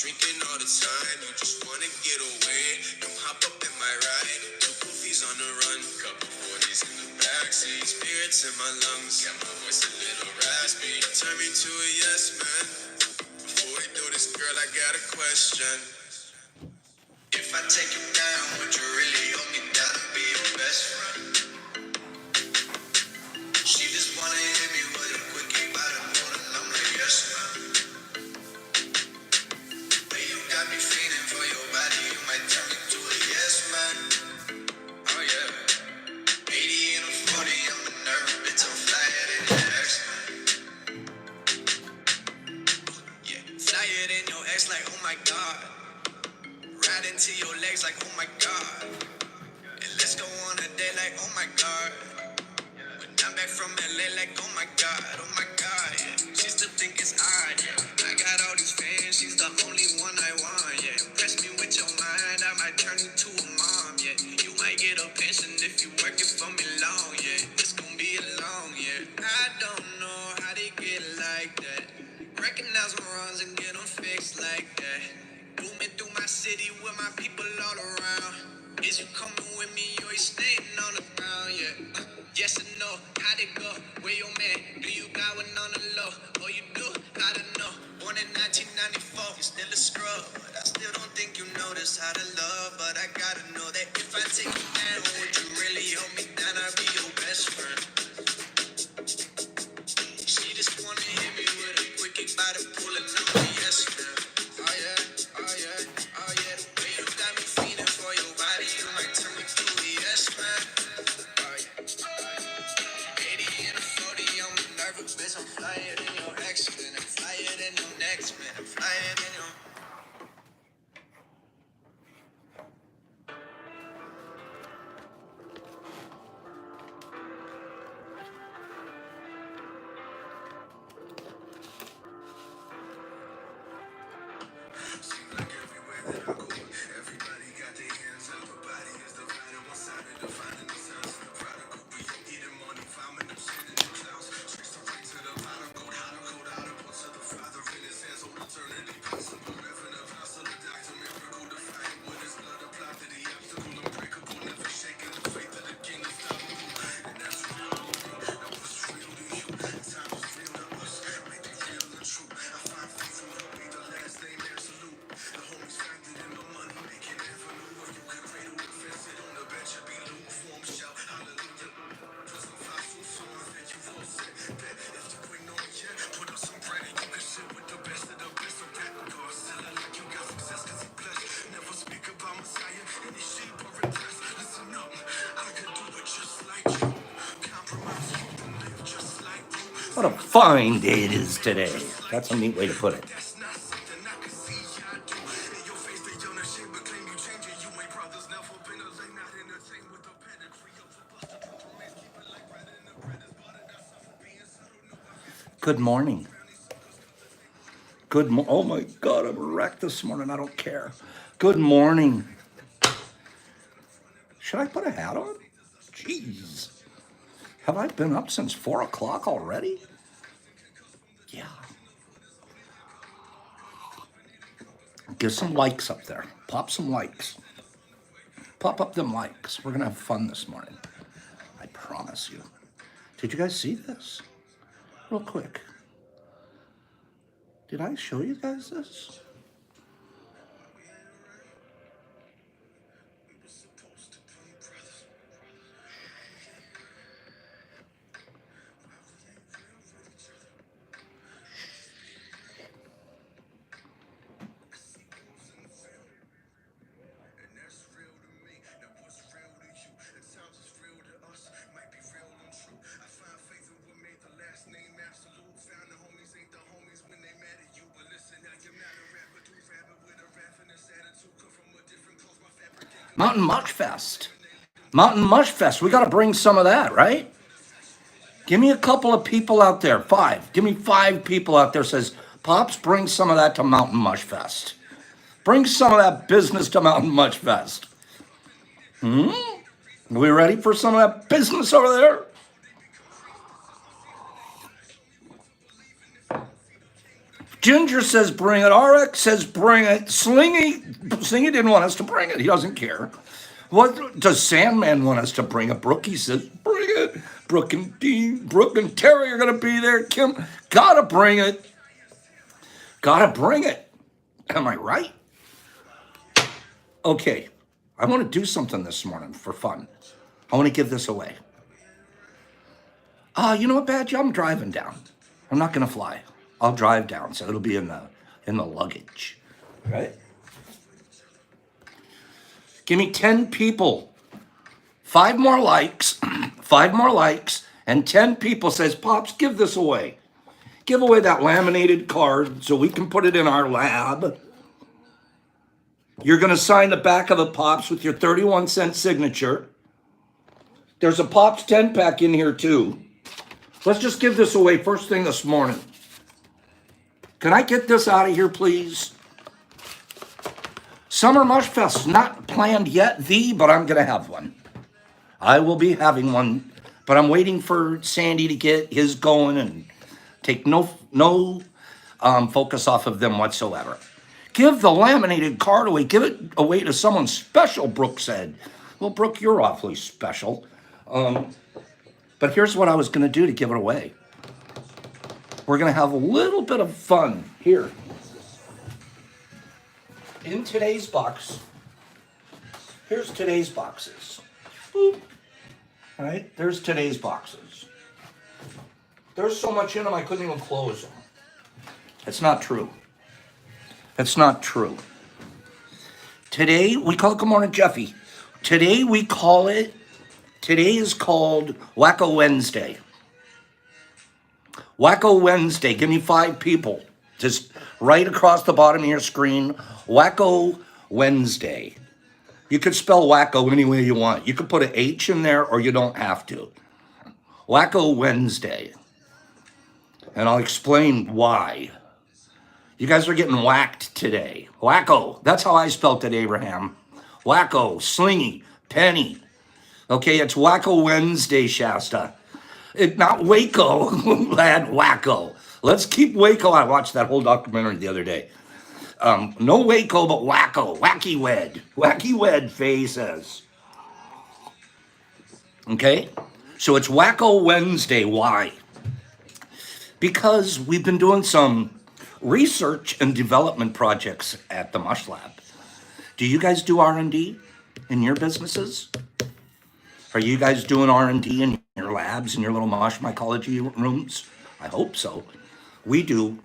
drinking all the time. You just wanna get away. Come hop up in my ride. Two goofies on the run. Couple 40s in the backseat. Spirits in my lungs. Got my voice a little raspy. Turn me to a yes man. Before we do this, girl, I got a question. If I take you down, would you really hold me down and be your best friend? She just wanna hit me with a quickie by the moon, and I'm like, yes, man. But you got me feeling for your body, you might turn me to a yes, man. Oh, yeah. 80 and a 40, I'm a nerve, bitch, I'm flyer than your ex, man. Yeah, flyer than your ex, like, oh my god. Ride into your legs, like, oh my god. And let's go on a date, like, oh my god. I'm back from LA like, oh my god, yeah. She still think it's odd, yeah. I got all these fans, she's the only one I want, yeah. Impress me with your mind, I might turn you to a mom, yeah. You might get a pension if you working for me long, yeah. It's gonna be a long, yeah. I don't know how they get like that. Recognize my wrongs and get them fixed like that. Booming through my city with my people all around. Is you coming with me or you staying on the ground, yeah? Yes or no, how'd it go? Where your man? Do you got one on the low? Oh, you do? I don't know. Born in 1994, you still a scrub. But I still don't think you notice how to love. But I gotta know that if I take you down, would you really hold me down? I'll be your best friend. She just wanna hit me with a quickie by the pool and I'm a yes man. Oh yeah, oh yeah, oh yeah. The way you got me feeling for your body, you might turn me to a yes man. Oh yeah. 80 and a 40, I'm a nervous bitch. I'm flyer than your ex man. I'm flyer than your next man. I'm flyer than your. What a fine day it is today. That's a neat way to put it. Good morning. Oh my God, I'm wrecked this morning. I don't care. Good morning. Should I put a hat on? Jeez. Have I been up since 4 o'clock already? Yeah. Get some likes up there. Pop some likes. Pop up them likes. We're going to have fun this morning. I promise you. Did you guys see this? Real quick. Did I show you guys this? Mountain Mush Fest. Mountain Mush Fest. We got to bring some of that, right? Give me a couple of people out there. 5. Give me 5 people out there says, Pops, bring some of that to Mountain Mush Fest. Bring some of that business to Mountain Mush Fest. Are we ready for some of that business over there? Ginger says bring it. RX says bring it. Slingy didn't want us to bring it. He doesn't care. What does Sandman want us to bring it? Brookie says bring it. Brooke and Dean, Brooke and Terry are gonna be there. Kim, gotta bring it. Gotta bring it. Am I right? Okay, I want to do something this morning for fun. I want to give this away. You know what, Badge? I'm driving down. I'm not gonna fly. I'll drive down, so it'll be in the luggage. Right? Give me 10 people. 5 more likes. 5 more likes, and 10 people says, Pops, give this away. Give away that laminated card so we can put it in our lab. You're going to sign the back of the Pops with your 31-cent signature. There's a Pops 10-pack in here, too. Let's just give this away first thing this morning. Can I get this out of here, please? Summer Mush Fest, not planned yet, but I'm going to have one. I will be having one, but I'm waiting for Sandy to get his going and take no focus off of them whatsoever. Give the laminated card away. Give it away to someone special, Brooke said. Well, Brooke, you're awfully special. But here's what I was going to do to give it away. We're going to have a little bit of fun here. In today's box, here's today's boxes. Boop. All right, there's today's boxes. There's so much in them I couldn't even close them. It's not true. It's not true. Today, we call it, good morning, Jeffy. Today is called Wacko Wednesday. Wacko Wednesday, give me 5 people. Just right across the bottom of your screen, Wacko Wednesday. You could spell wacko any way you want. You could put an H in there or you don't have to. Wacko Wednesday. And I'll explain why. You guys are getting whacked today. Wacko. That's how I spelt it, Abraham. Wacko, Slingy, Penny. Okay, it's Wacko Wednesday, Shasta. Not Waco, lad, Wacko. Let's keep Waco. I watched that whole documentary the other day. No Waco, but Wacko. Wacky Wed. Wacky Wed, Faye says. Okay? So it's Wacko Wednesday. Why? Because we've been doing some research and development projects at the Mush Lab. Do you guys do R&D in your businesses? Are you guys doing R&D in your labs, in your little Mush mycology rooms? I hope so. We do.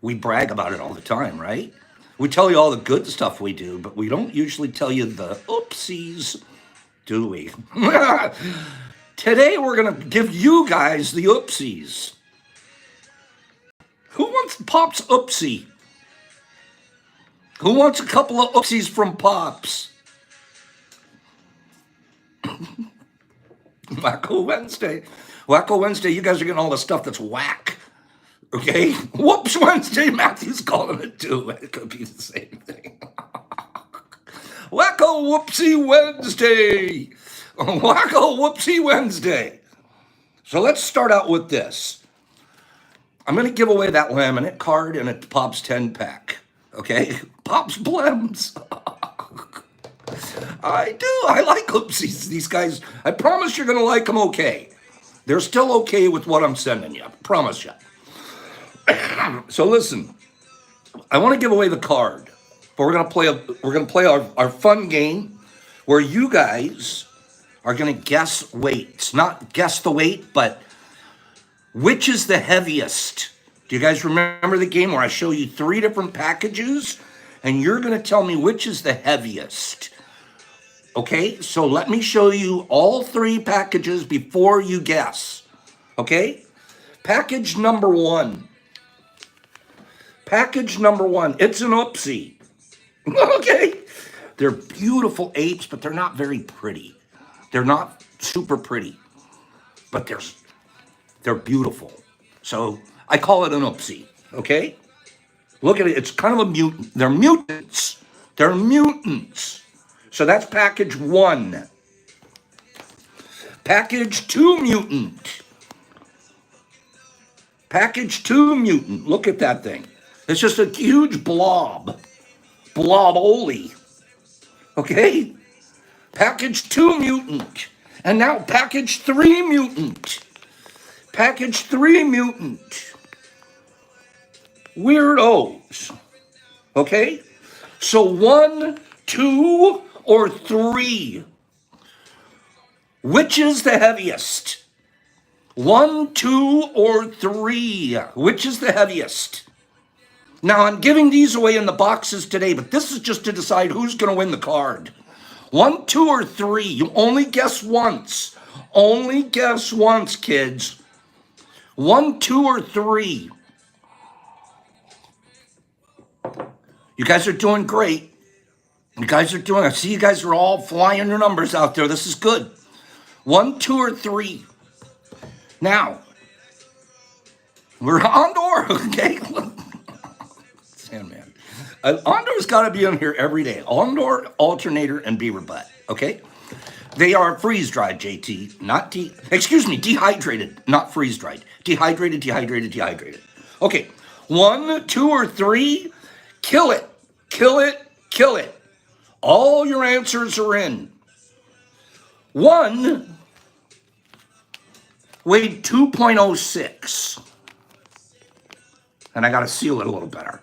We brag about it all the time, right? We tell you all the good stuff we do, but we don't usually tell you the oopsies, do we? Today we're going to give you guys the oopsies. Who wants Pop's oopsie? Who wants a couple of oopsies from Pops? Wacko Wednesday. Wacko Wednesday, you guys are getting all the stuff that's whack. Okay? Whoops Wednesday, Matthew's calling it too. It could be the same thing. Wacko Whoopsie Wednesday. Wacko Whoopsie Wednesday. So let's start out with this. I'm going to give away that laminate card and a Pops 10-pack. Okay? Pops Blems. I do. I like oopsies. These guys, I promise you're going to like them okay. They're still okay with what I'm sending you. I promise you. So listen, I want to give away the card, but we're gonna play our fun game where you guys are gonna guess weights. Not guess the weight, but which is the heaviest. Do you guys remember the game where I show you 3 different packages and you're gonna tell me which is the heaviest? Okay, so let me show you all 3 packages before you guess. Okay? Package number 1. Package number 1. It's an oopsie. Okay? They're beautiful apes, but they're not very pretty. They're not super pretty, but they're beautiful. So I call it an oopsie. Okay? Look at it. It's kind of a mutant. They're mutants. They're mutants. So that's package 1. Package 2 mutant. Package 2 mutant. Look at that thing. It's just a huge blob. Blob-oli. Okay? Package 2 mutant. And now package 3 mutant. Package 3 mutant. Weirdos. Okay? So 1, 2, or 3. Which is the heaviest? 1, 2, or 3. Which is the heaviest? Now, I'm giving these away in the boxes today, but this is just to decide who's going to win the card. 1, 2, or 3. You only guess once. Only guess once, kids. 1, 2, or 3. You guys are doing great. You guys are doing, I see you guys are all flying your numbers out there. This is good. 1, 2, or 3. Now, we're Andor, okay? Sandman. Andor's got to be on here every day. Andor, alternator, and beaver butt, okay? They are freeze-dried, JT, not dehydrated, not freeze-dried. Dehydrated, dehydrated, dehydrated. Okay, 1, 2, or 3, kill it, kill it, kill it. All your answers are in. 1 weighed 2.06. And I got to seal it a little better.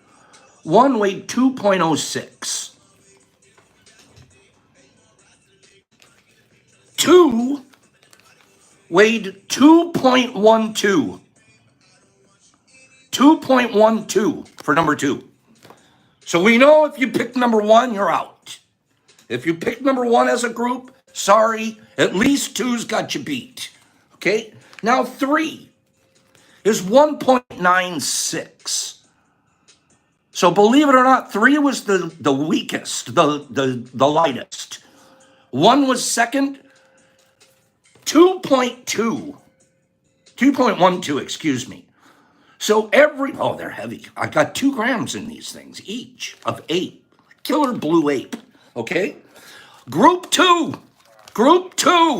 1 weighed 2.06. 2 weighed 2.12. 2.12 for number 2. So we know if you pick number 1, you're out. If you pick number 1 as a group, sorry, at least 2's got you beat. Okay? Now 3 is 1.96. So believe it or not, 3 was the weakest, the lightest. 1 was second, 2.12, excuse me. So they're heavy. I got 2 grams in these things each of ape. Killer blue ape, okay? Group 2,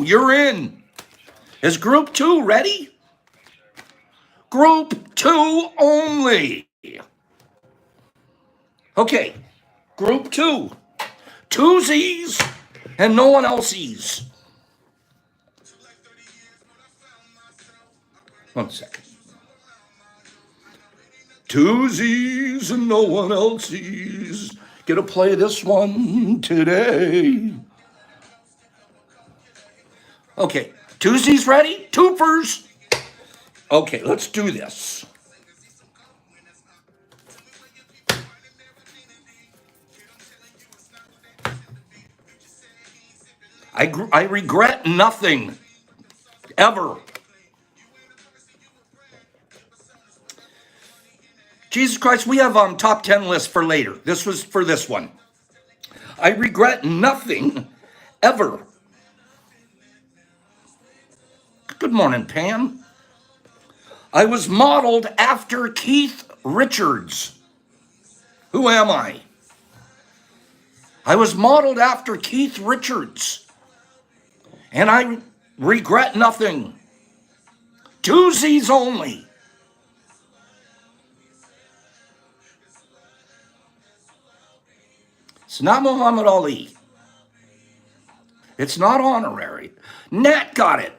you're in. Is group 2 ready? Group 2 only. Okay, group 2. 2Z's and no one else's. 1 second. 2Z's and no one else's. Gonna play this one today. Okay, 2Z's ready? Twofers. Okay, let's do this. I regret nothing, ever. Jesus Christ, we have top 10 lists for later. This was for this one. I regret nothing, ever. Good morning, Pam. I was modeled after Keith Richards. Who am I? I was modeled after Keith Richards. And I regret nothing. 2Z's only. It's not Muhammad Ali. It's not honorary. Nat got it.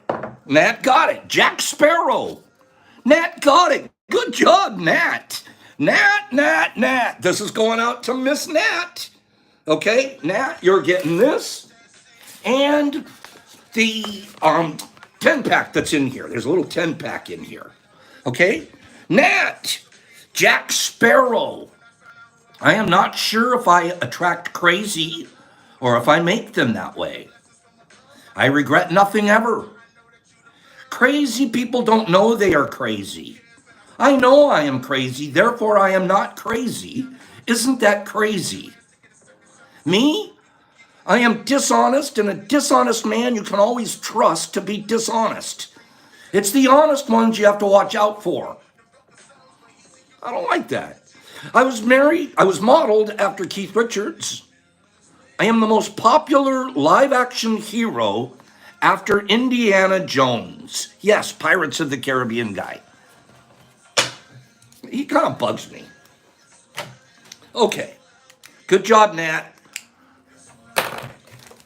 Nat got it. Jack Sparrow. Nat got it. Good job, Nat. Nat. This is going out to Miss Nat. Okay, Nat, you're getting this. And the 10-pack that's in here. There's a little 10-pack in here. Okay? Nat. Jack Sparrow. I am not sure if I attract crazy or if I make them that way. I regret nothing ever. Crazy people don't know they are crazy. I know I am crazy, therefore I am not crazy. Isn't that crazy? Me? I am dishonest, and a dishonest man you can always trust to be dishonest. It's the honest ones you have to watch out for. I don't like that. I was modeled after Keith Richards. I am the most popular live-action hero after Indiana Jones. Yes, Pirates of the Caribbean guy. He kind of bugs me. Okay. Good job, Nat.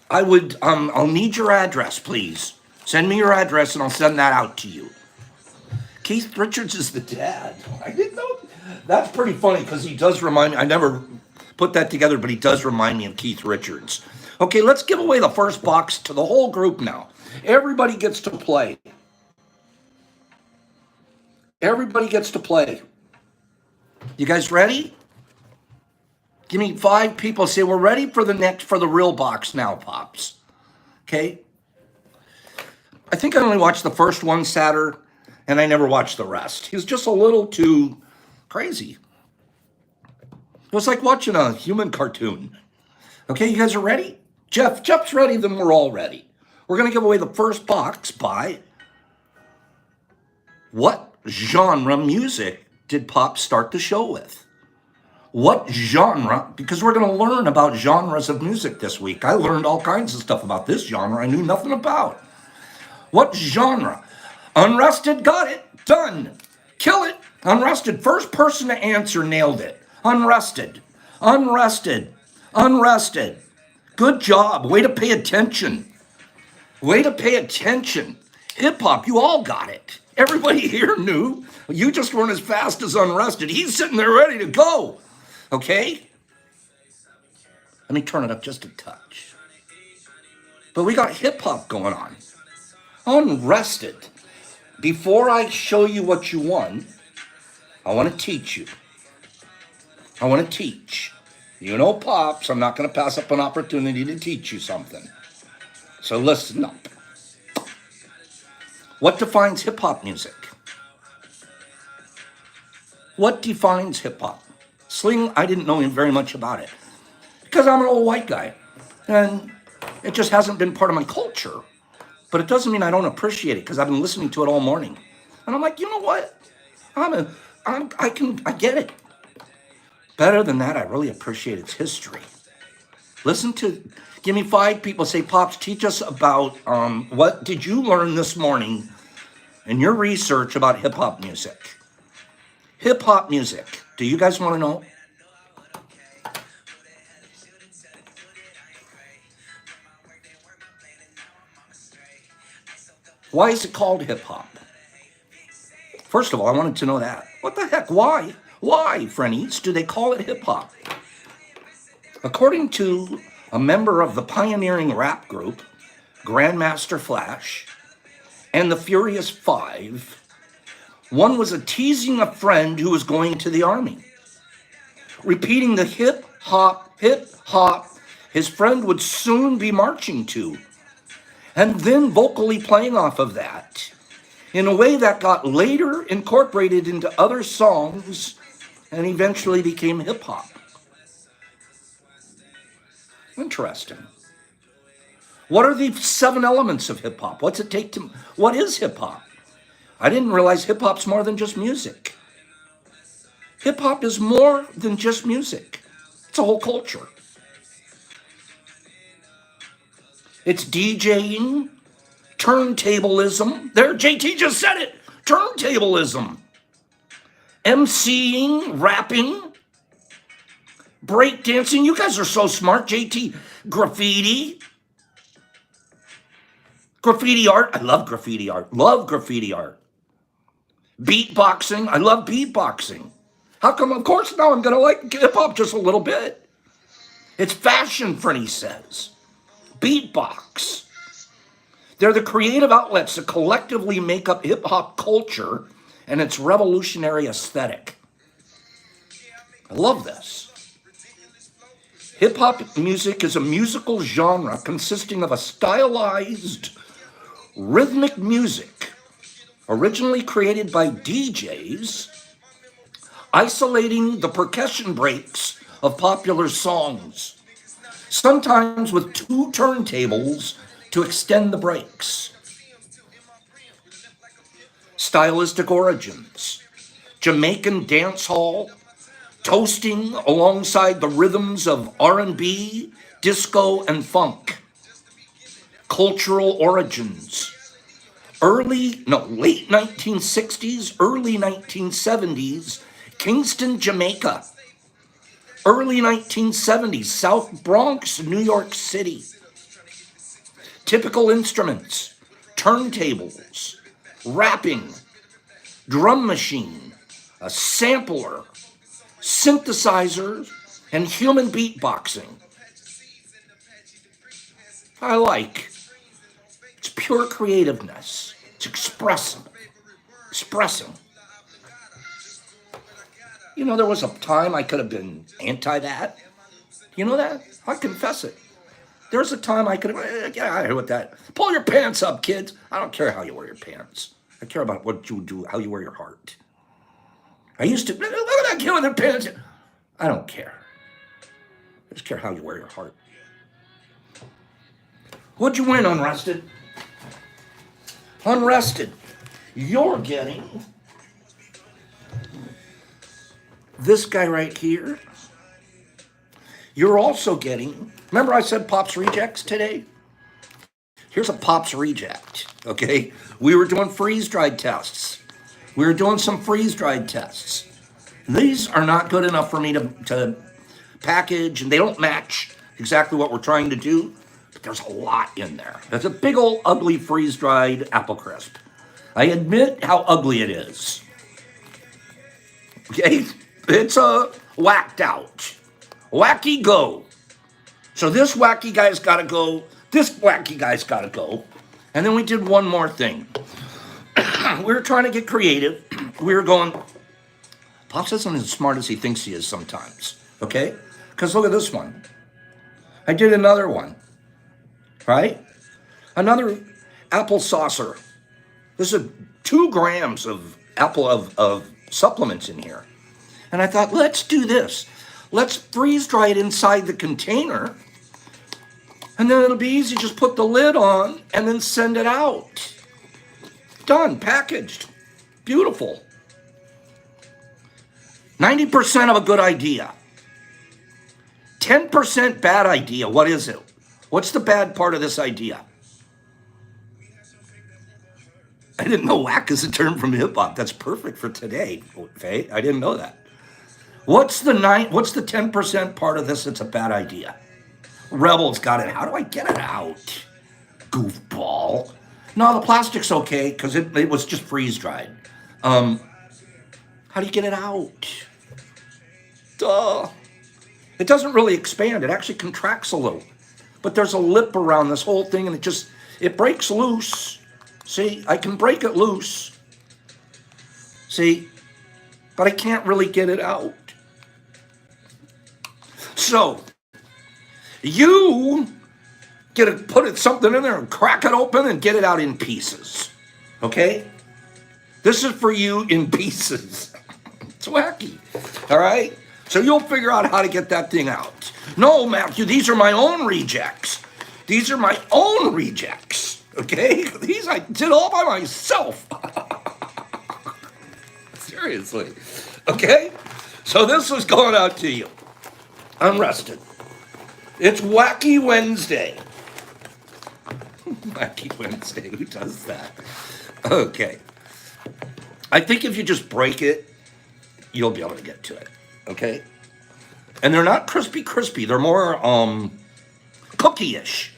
I'll need your address, please. Send me your address and I'll send that out to you. Keith Richards is the dad. I didn't know. That's pretty funny because he does remind me. I never put that together, but he does remind me of Keith Richards. Okay, let's give away the first box to the whole group now. Everybody gets to play. Everybody gets to play. You guys ready? Give me 5 people. Say we're ready for the real box now, Pops. Okay. I think I only watched the first one Saturday, and I never watched the rest. He was just a little too crazy. It was like watching a human cartoon. Okay, you guys are ready? Jeff's ready, then we're all ready. We're going to give away the first box by what genre music did Pop start the show with? What genre? Because we're going to learn about genres of music this week. I learned all kinds of stuff about this genre I knew nothing about. What genre? Unrested, got it. Done. Kill it. Unrested. First person to answer nailed it. Unrested. Unrested. Unrested. Good job. Way to pay attention. Way to pay attention. Hip hop, you all got it. Everybody here knew. You just weren't as fast as Unrested. He's sitting there ready to go. Okay? Let me turn it up just a touch. But we got hip hop going on. Unrested. Before I show you what you won, I want to teach you. I want to teach. You know, Pops, I'm not going to pass up an opportunity to teach you something. So listen up. What defines hip hop music? What defines hip hop? Sling, I didn't know very much about it because I'm an old white guy and it just hasn't been part of my culture. But it doesn't mean I don't appreciate it because I've been listening to it all morning. And I'm like, you know what? I get it. Better than that, I really appreciate its history. Give me 5 people, say, Pops, teach us about what did you learn this morning in your research about hip hop music? Hip hop music. Do you guys want to know? Why is it called hip hop? First of all, I wanted to know that. What the heck? Why? Why, friendies, do they call it hip hop? According to a member of the pioneering rap group, Grandmaster Flash, and the Furious Five, one was teasing a friend who was going to the army, repeating the hip hop, his friend would soon be marching to, and then vocally playing off of that in a way that got later incorporated into other songs and eventually became hip hop. Interesting. What are the 7 elements of hip hop? What's it take to, what is hip hop? I didn't realize hip hop's more than just music. Hip hop is more than just music. It's a whole culture. It's DJing, turntablism. There, JT just said it. Turntablism. MCing, rapping, breakdancing. You guys are so smart, JT. Graffiti. Graffiti art. I love graffiti art. Love graffiti art. Beatboxing. I love beatboxing. How come? Of course, now I'm going to like hip hop just a little bit. It's fashion, Frenny says. Beatbox. They're the creative outlets that collectively make up hip hop culture and its revolutionary aesthetic. I love this. Hip hop music is a musical genre consisting of a stylized rhythmic music originally created by DJs, isolating the percussion breaks of popular songs, sometimes with 2 turntables to extend the breaks. Stylistic origins: Jamaican dancehall, toasting alongside the rhythms of R&B, disco, and funk. Cultural origins: late 1960s, early 1970s, Kingston, Jamaica. Early 1970s, South Bronx, New York City. Typical instruments, turntables, rapping, drum machine, a sampler, synthesizers, and human beatboxing. I like. It's pure creativeness. It's expressing. You know, there was a time I could have been anti that. You know that? I confess it. There's a time I could have, get out of here with that. Pull your pants up, kids. I don't care how you wear your pants. I care about what you do, how you wear your heart. I used to, look at that kid with their pants. I don't care. I just care how you wear your heart. What'd you win, Unrested? Unrested. You're getting this guy right here. You're also getting, remember I said Pops Rejects today? Here's a Pops Reject, okay? We were doing freeze-dried tests. We were doing some freeze-dried tests. These are not good enough for me to package, and they don't match exactly what we're trying to do, but there's a lot in there. There's a big old ugly freeze-dried apple crisp. I admit how ugly it is. Okay? It's whacked out. Wacky go. So this wacky guy's got to go. This wacky guy's got to go. And then we did one more thing. We were trying to get creative. We were going, Pops isn't as smart as he thinks he is sometimes. Okay? Because look at this one. I did another one. Right? Another apple saucer. This is 2 grams of apple of supplements in here. And I thought, let's do this. Let's freeze dry it inside the container. And then it'll be easy. Just put the lid on and then send it out. Done. Packaged. Beautiful. 90% of a good idea. 10% bad idea. What is it? What's the bad part of this idea? I didn't know whack is a term from hip hop. That's perfect for today, Faye. I didn't know that. What's the 10% part of this that's a bad idea? Rebels got it. How do I get it out? Goofball. No, the plastic's okay because it was just freeze dried. How do you get it out? Duh. It doesn't really expand. It actually contracts a little. But there's a lip around this whole thing and it breaks loose. See, I can break it loose. See, but I can't really get it out. So, you put something in there and crack it open and get it out in pieces. Okay? This is for you in pieces. It's wacky. All right? So you'll figure out how to get that thing out. No, Matthew, these are my own rejects. These are my own rejects. Okay? These I did all by myself. Seriously. Okay? So this was going out to you. Unrested. It's Wacky Wednesday. Wacky Wednesday. Who does that? Okay. I think if you just break it, you'll be able to get to it. Okay? And they're not crispy. They're more cookie-ish.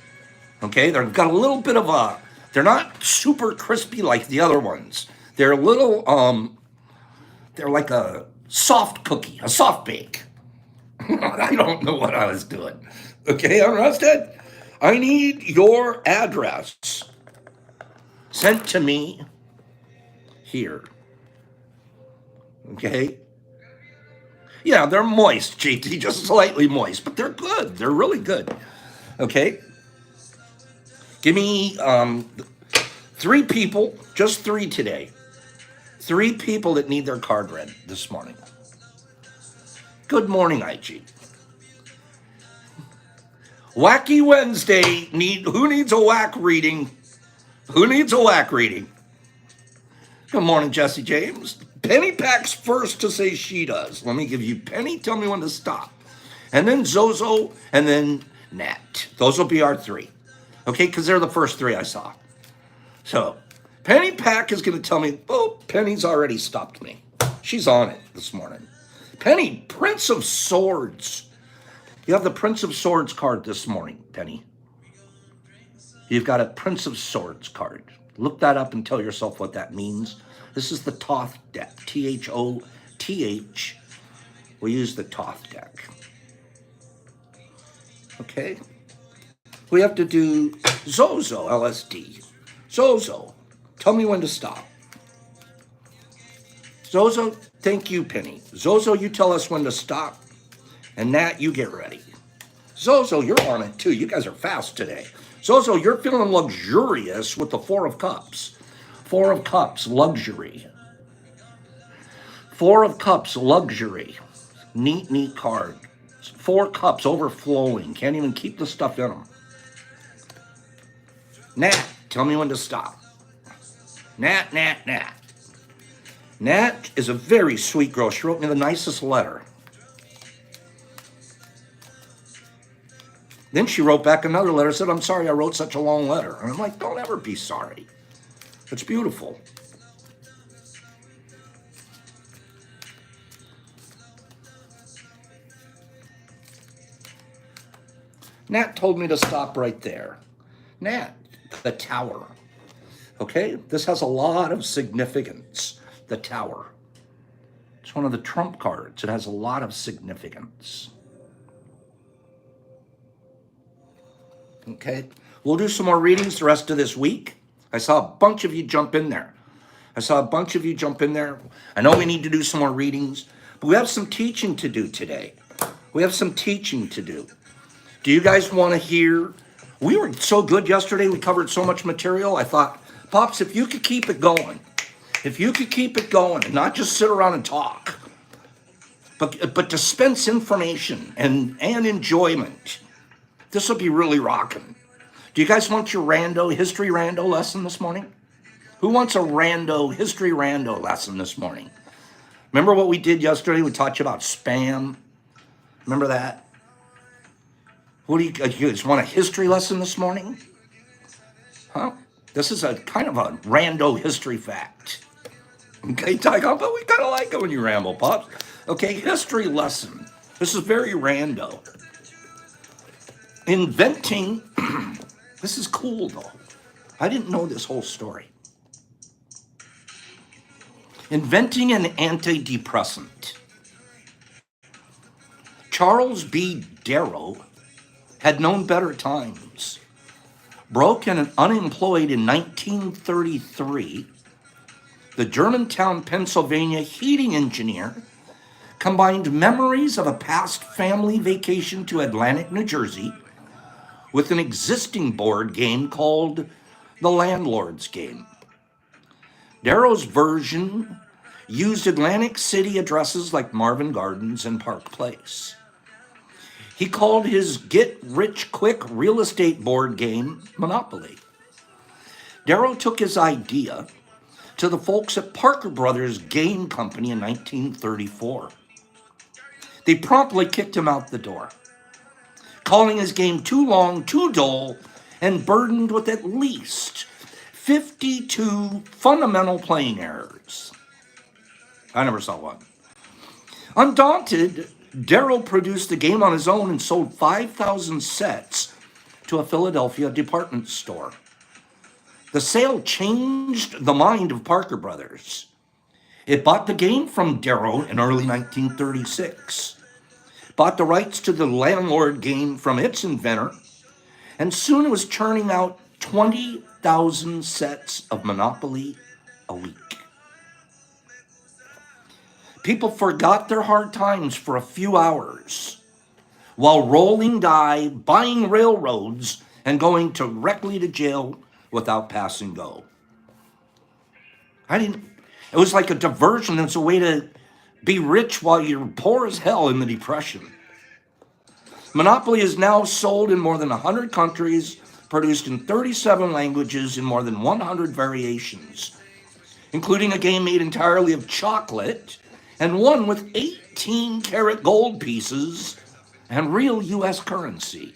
Okay? They've got a little bit of a... They're not super crispy like the other ones. They're a little... They're like a soft cookie. A soft bake. I don't know what I was doing. Okay, Unrested? I need your address sent to me here. Okay? Yeah, they're moist, JT, just slightly moist, but they're good. They're really good. Okay? Give me 3 people, just 3 today. 3 people that need their card read this morning. Good morning, IG. Wacky Wednesday. Who needs a whack reading? Who needs a whack reading? Good morning, Jesse James. Penny Pack's first to say she does. Let me give you Penny. Tell me when to stop. And then Zozo, and then Nat. Those will be our 3. Okay, because they're the first 3 I saw. So, Penny Pack is going to tell me, oh, Penny's already stopped me. She's on it this morning. Penny, Prince of Swords. You have the Prince of Swords card this morning, Penny. You've got a Prince of Swords card. Look that up and tell yourself what that means. This is the Thoth deck, Thoth. We use the Thoth deck. Okay. We have to do Zozo, LSD. Zozo, tell me when to stop. Zozo, thank you, Penny. Zozo, you tell us when to stop. And Nat, you get ready. Zozo, you're on it too. You guys are fast today. Zozo, you're feeling luxurious with the Four of Cups. Four of Cups, luxury. Four of Cups, luxury. Neat, neat card. Four cups overflowing. Can't even keep the stuff in them. Nat, tell me when to stop. Nat. Nat is a very sweet girl. She wrote me the nicest letter. Then she wrote back another letter, said, I'm sorry I wrote such a long letter. And I'm like, don't ever be sorry. It's beautiful. Nat told me to stop right there. Nat, the Tower. Okay, this has a lot of significance. The Tower. It's one of the trump cards. It has a lot of significance. Okay, we'll do some more readings the rest of this week. I saw a bunch of you jump in there. I know we need to do some more readings, but we have some teaching to do today. Do you guys want to hear? We were so good yesterday. We covered so much material. I thought, Pops, if you could keep it going, and not just sit around and talk, but dispense information and enjoyment, this will be really rocking. Do you guys want your history rando lesson this morning? Who wants a history rando lesson this morning? Remember what we did yesterday? We taught you about spam. Remember that? What do you guys want a history lesson this morning? Huh? This is a kind of a rando history fact. Okay, Tygon, but we kind of like it when you ramble, Pops. Okay, history lesson. This is very rando. Inventing, this is cool though. I didn't know this whole story. Inventing an antidepressant. Charles B. Darrow had known better times. Broke and unemployed in 1933, the Germantown, Pennsylvania heating engineer combined memories of a past family vacation to Atlantic, New Jersey, with an existing board game called the Landlord's Game. Darrow's version used Atlantic City addresses like Marvin Gardens and Park Place. He called his get-rich-quick real estate board game Monopoly. Darrow took his idea to the folks at Parker Brothers Game Company in 1934. They promptly kicked him out the door, calling his game too long, too dull, and burdened with at least 52 fundamental playing errors. I never saw one. Undaunted, Darrow produced the game on his own and sold 5,000 sets to a Philadelphia department store. The sale changed the mind of Parker Brothers. It bought the game from Darrow in early 1936, bought the rights to the Landlord Game from its inventor, and soon it was churning out 20,000 sets of Monopoly a week. People forgot their hard times for a few hours while rolling die, buying railroads, and going directly to jail without pass and go. It was like a diversion. It's a way to be rich while you're poor as hell in the Depression. Monopoly is now sold in more than 100 countries, produced in 37 languages in more than 100 variations, including a game made entirely of chocolate and one with 18-karat gold pieces and real U.S. currency.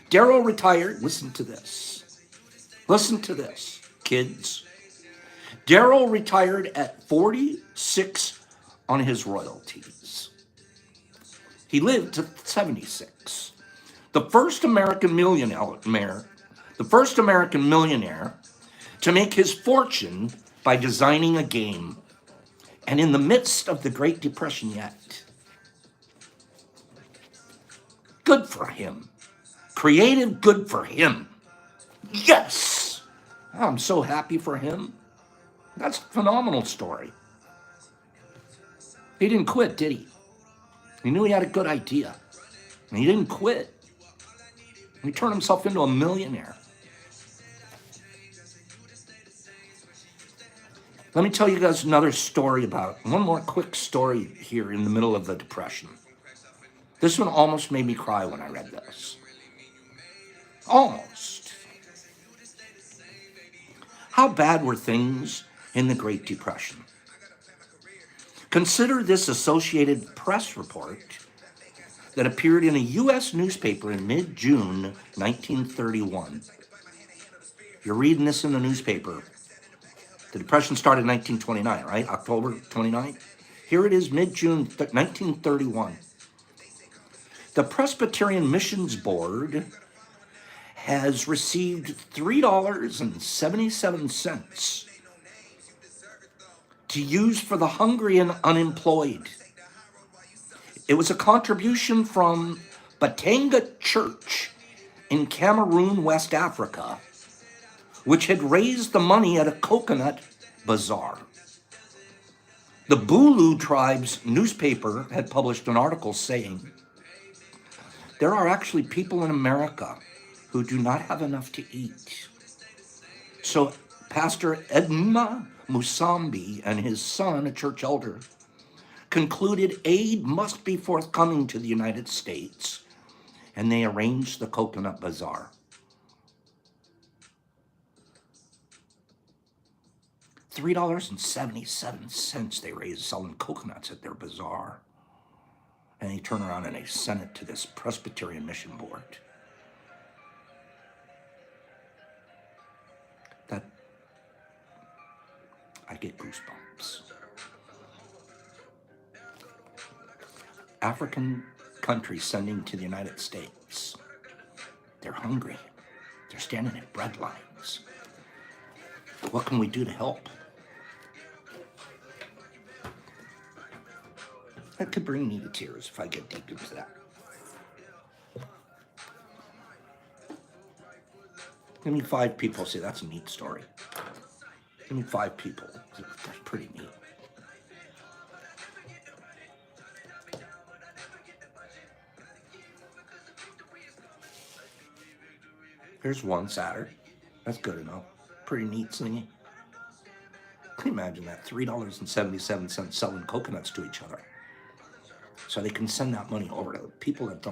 Darrow retired. Listen to this. Listen to this, kids. Darrow retired at 46 on his royalties. He lived to 76. The first American millionaire to make his fortune by designing a game, and in the midst of the Great Depression yet. Good for him. Creative, good for him. Yes! I'm so happy for him. That's a phenomenal story. He didn't quit, did he? He knew he had a good idea. And he didn't quit. He turned himself into a millionaire. Let me tell you guys another story about, one more quick story here in the middle of the Depression. This one almost made me cry when I read this. Almost. How bad were things in the Great Depression? Consider this Associated Press report that appeared in a U.S. newspaper in mid-June 1931. You're reading this in the newspaper. The Depression started in 1929, right? October 29. Here it is, mid-June 1931. The Presbyterian Missions Board has received $3.77 to use for the hungry and unemployed. It was a contribution from Batanga Church in Cameroon, West Africa, which had raised the money at a coconut bazaar. The Bulu tribe's newspaper had published an article saying, there are actually people in America who do not have enough to eat. So Pastor Edma Musambi and his son, a church elder, concluded aid must be forthcoming to the United States, and they arranged the coconut bazaar. $3.77 they raised selling coconuts at their bazaar. And they turn around and they send it to this Presbyterian Mission Board. That, I get goosebumps. African countries sending to the United States. They're hungry. They're standing at bread lines. What can we do to help? That could bring me to tears if I get deep into that. Give me 5 people. Say, that's a neat story. Give me 5 people. That's pretty neat. Here's one Saturday. That's good enough. Pretty neat singing. Can you imagine that? $3.77 selling coconuts to each other. So they can send that money over to people that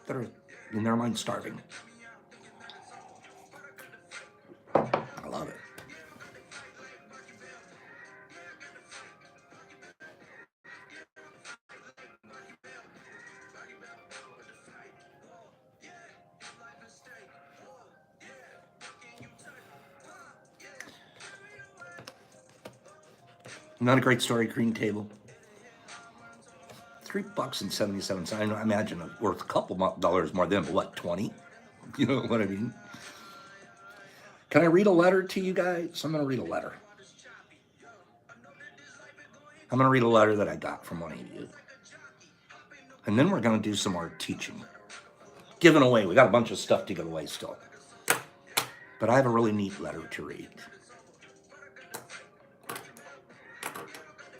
are in their mind starving. I love it. Not a great story, Green Table. $3.77. I imagine it's worth a couple dollars more than, what, 20? You know what I mean? Can I read a letter to you guys? I'm going to read a letter. I'm going to read a letter that I got from one of you. And then we're going to do some more teaching. Giving away. We got a bunch of stuff to give away still. But I have a really neat letter to read.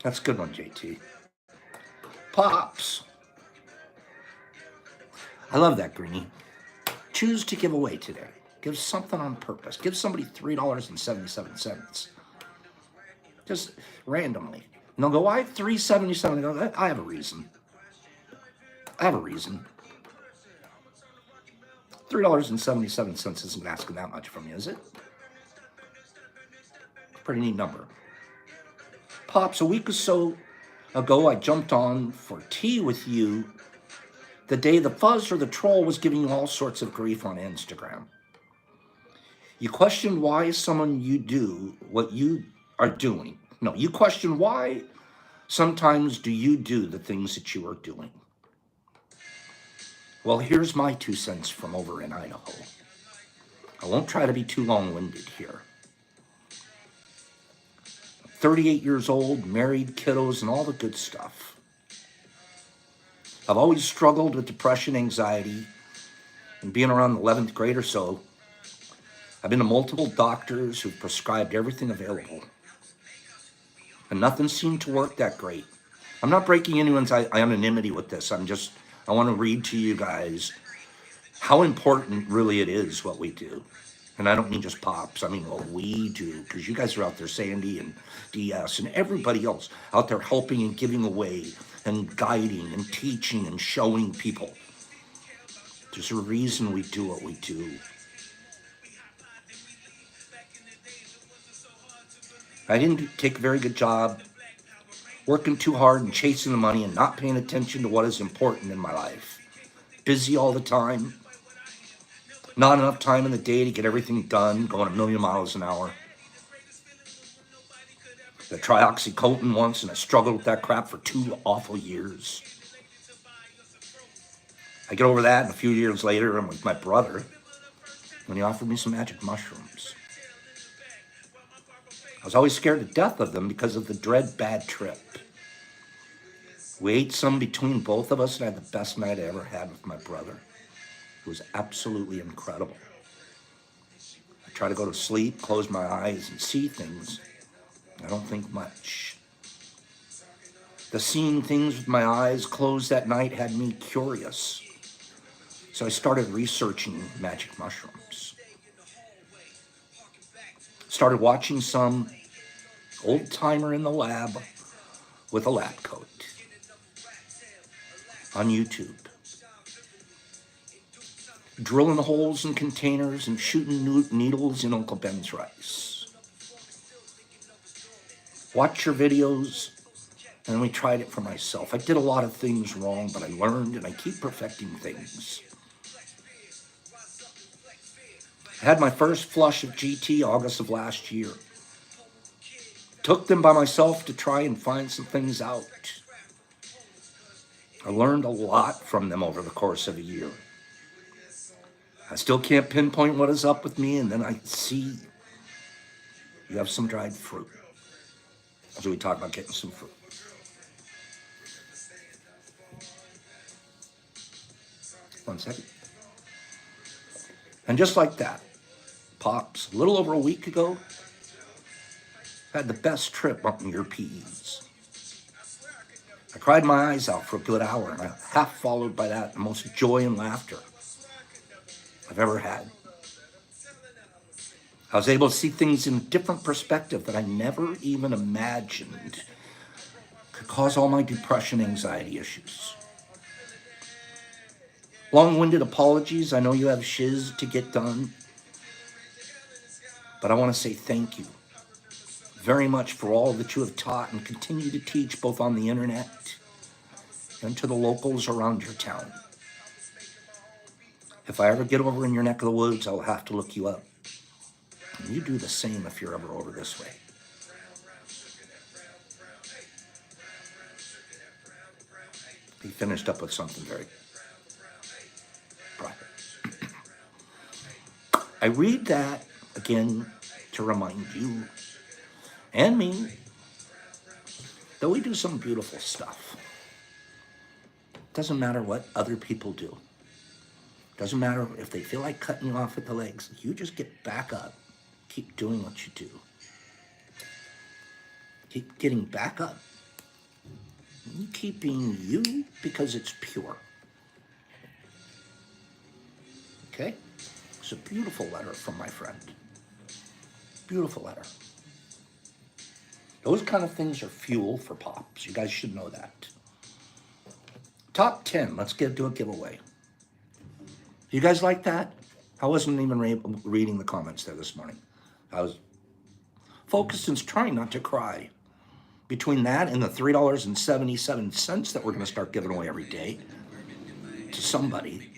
That's a good one, JT. Pops. I love that, Greenie. Choose to give away today. Give something on purpose. Give somebody $3.77. Just randomly. And they'll go, why $3.77? Go, I have a reason. I have a reason. $3.77 isn't asking that much from you, is it? Pretty neat number. Pops, a week or so ago, I jumped on for tea with you the day the fuzz or the troll was giving you all sorts of grief on Instagram. You questioned why you questioned why Sometimes do you do the things that you are doing? Well, here's my 2 cents from over in Idaho. I won't try to be too long-winded here. 38 years old, married, kiddos, and all the good stuff. I've always struggled with depression, anxiety, and being around the 11th grade or so, I've been to multiple doctors who've prescribed everything available, and nothing seemed to work that great. I'm not breaking anyone's anonymity with this. I want to read to you guys how important really it is what we do. And I don't mean just Pops, I mean what we do, because you guys are out there, Sandy and DS and everybody else out there helping and giving away and guiding and teaching and showing people. There's a reason we do what we do. I didn't take a very good job working too hard and chasing the money and not paying attention to what is important in my life. Busy all the time. Not enough time in the day to get everything done, going a million miles an hour. I tried oxycodone once and I struggled with that crap for 2 awful years. I get over that, and a few years later I'm with my brother when he offered me some magic mushrooms. I was always scared to death of them because of the dread bad trip. We ate some between both of us and I had the best night I ever had with my brother. It was absolutely incredible. I try to go to sleep, close my eyes, and see things. I don't think much. The seeing things with my eyes closed that night had me curious. So I started researching magic mushrooms. Started watching some old timer in the lab with a lab coat on YouTube. Drilling holes in containers and shooting needles in Uncle Ben's rice. Watch your videos, and then we tried it for myself. I did a lot of things wrong, but I learned and I keep perfecting things. I had my first flush of GT August of last year. Took them by myself to try and find some things out. I learned a lot from them over the course of a year. I still can't pinpoint what is up with me, and then I see you have some dried fruit. So we talk about getting some fruit. One second. And just like that, Pops, a little over a week ago, had the best trip up in your PEs. I cried my eyes out for a good hour, and I half followed by that the most joy and laughter I've ever had. I was able to see things in a different perspective that I never even imagined could cause all my depression, anxiety issues. Long-winded apologies. I know you have shiz to get done. But I want to say thank you very much for all that you have taught and continue to teach both on the internet and to the locals around your town. If I ever get over in your neck of the woods, I'll have to look you up. And you do the same if you're ever over this way. He finished up with something very private. I read that again to remind you and me that we do some beautiful stuff. Doesn't matter what other people do. Doesn't matter if they feel like cutting you off at the legs. You just get back up. Keep doing what you do. Keep getting back up. You keep being you because it's pure. Okay? It's a beautiful letter from my friend. Beautiful letter. Those kind of things are fuel for Pops. You guys should know that. Top 10. Let's do a giveaway. You guys like that? I wasn't even reading the comments there this morning. I was focused and trying not to cry. Between that and the $3.77 that we're going to start giving away every day to somebody,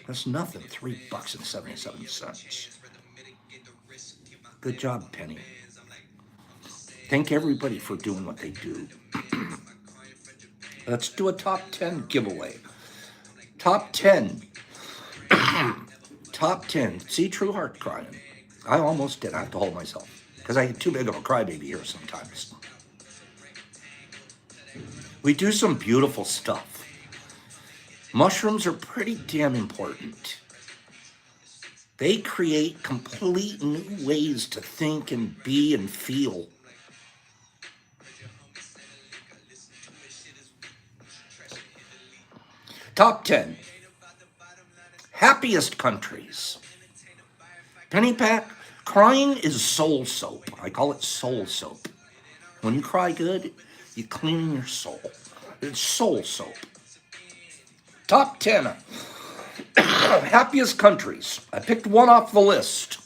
that's nothing. $3.77. Good job, Penny. Thank everybody for doing what they do. Let's do a top 10 giveaway. Top 10. Top 10. See True Heart crying. I almost did. I have to hold myself because I get too big of a crybaby here sometimes. We do some beautiful stuff. Mushrooms are pretty damn important. They create complete new ways to think and be and feel. Top 10. Happiest countries. Penny Pack, crying is soul soap. I call it soul soap. When you cry good, you clean your soul. It's soul soap. Top 10 happiest countries. I picked one off the list.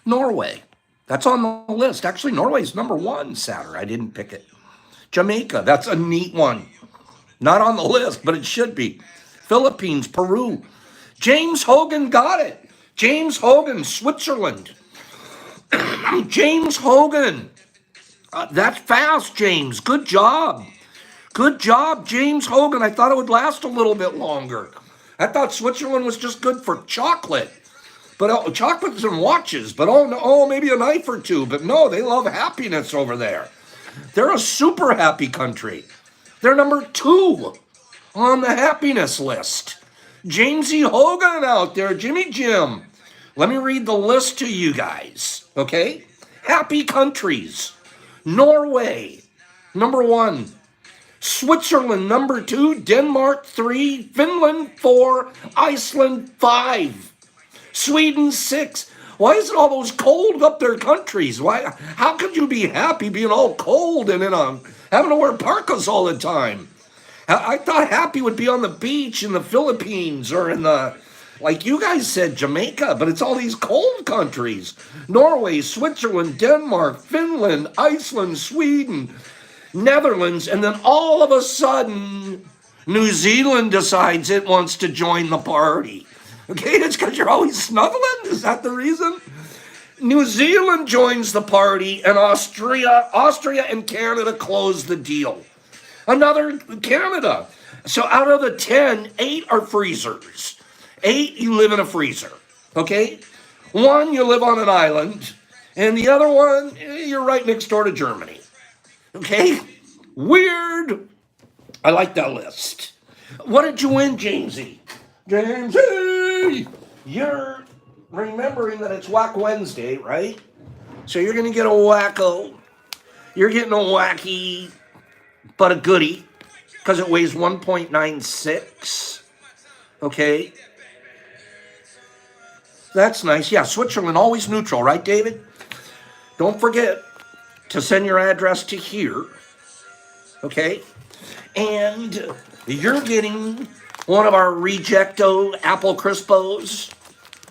Norway. That's on the list. Actually, Norway's number one, Saturday. I didn't pick it. Jamaica. That's a neat one. Not on the list, but it should be. Philippines, Peru. James Hogan got it. James Hogan, Switzerland. James Hogan. That's fast, James. Good job. Good job, James Hogan. I thought it would last a little bit longer. I thought Switzerland was just good for chocolate. But chocolates and watches. But maybe a knife or two. But no, they love happiness over there. They're a super happy country. They're number 2 on the happiness list. Jamesy Hogan out there, Jimmy Jim. Let me read the list to you guys, okay? Happy countries. Norway, number 1. Switzerland, number 2. Denmark, 3. Finland, 4. Iceland, 5. Sweden, 6. Why is it all those cold up their countries? Why? How could you be happy being all cold and having to wear parkas all the time? I thought happy would be on the beach in the Philippines or in like you guys said, Jamaica, but it's all these cold countries. Norway, Switzerland, Denmark, Finland, Iceland, Sweden, Netherlands, and then all of a sudden, New Zealand decides it wants to join the party. Okay, it's because you're always snuggling? Is that the reason? New Zealand joins the party, and Austria and Canada close the deal. Another Canada. So out of the 10, 8 are freezers. 8, you live in a freezer. Okay? 1, you live on an island. And the other one, you're right next door to Germany. Okay? Weird. I like that list. What did you win, Jamesy? Jamesy! You're remembering that it's Whack Wednesday, right? So you're going to get a wacko. You're getting a wacky, but a goodie, because it weighs 1.96. Okay? That's nice. Yeah, Switzerland, always neutral, right, David? Don't forget to send your address to here. Okay? And you're getting one of our Rejecto Apple Crispos,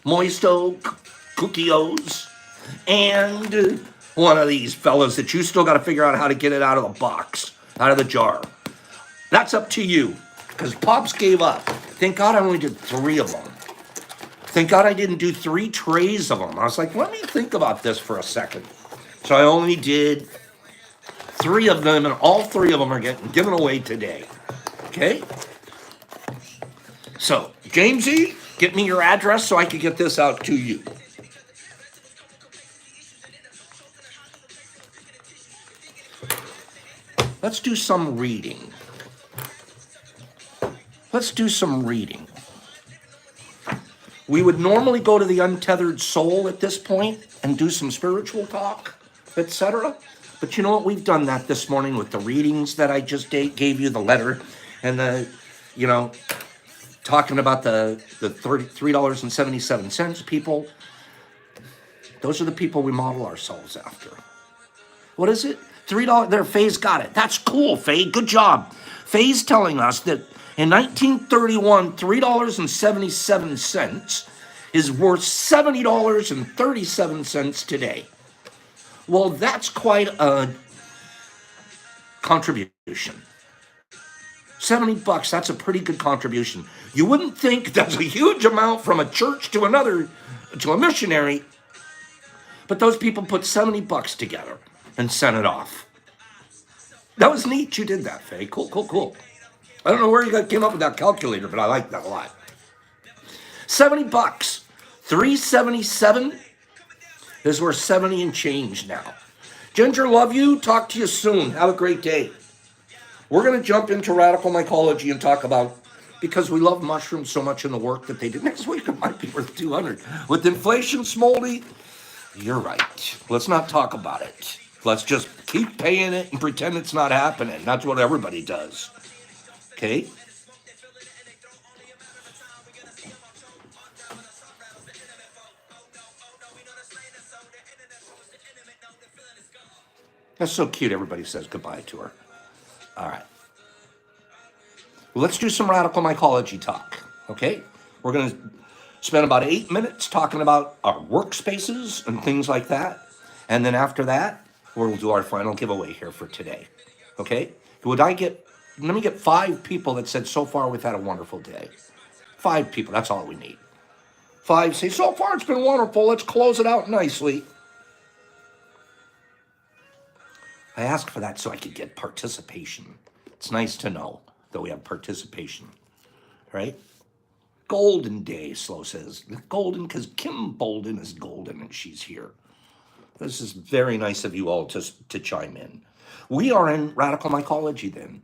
Moisto Cookios, and one of these fellas that you still got to figure out how to get it out of the box, out of the jar. That's up to you, because Pops gave up. Thank God I only did 3 of them. Thank God I didn't do 3 trays of them. I was like, let me think about this for a second. So I only did 3 of them, and all 3 of them are getting given away today. Okay? So, Jamesy, get me your address so I can get this out to you. Let's do some reading. Let's do some reading. We would normally go to the untethered soul at this point and do some spiritual talk, etc. But you know what? We've done that this morning with the readings that I just gave you, the letter, and talking about the $3.77 people. Those are the people we model ourselves after. What is it? $3. There, Faye's got it. That's cool, Faye. Good job. Faye's telling us that in 1931, $3.77 is worth $70.37 today. Well, that's quite a contribution. $70, that's a pretty good contribution. You wouldn't think that's a huge amount from a church to another, to a missionary, But those people put $70 together and sent it off. That was neat. You did that, Faye. Cool, cool, cool. I don't know where you came up with that calculator, but I like that a lot. $70. 377 is worth 70 and change now. Ginger, love you. Talk to you soon. Have a great day. We're going to jump into radical mycology and talk about, because we love mushrooms so much in the work that they did. Next week it might be worth 200. With inflation, Smoldy, you're right. Let's not talk about it. Let's just keep paying it and pretend it's not happening. That's what everybody does. Okay? That's so cute. Everybody says goodbye to her. All right. Well, let's do some radical mycology talk. Okay? We're going to spend about 8 minutes talking about our workspaces and things like that. And then after that, we'll do our final giveaway here for today. Okay? Let me get 5 people that said, so far we've had a wonderful day. 5 people, that's all we need. 5 say, so far it's been wonderful, let's close it out nicely. I asked for that so I could get participation. It's nice to know that we have participation, right? Golden day, Slow says. Golden, because Kim Bolden is golden and she's here. This is very nice of you all to chime in. We are in radical mycology then.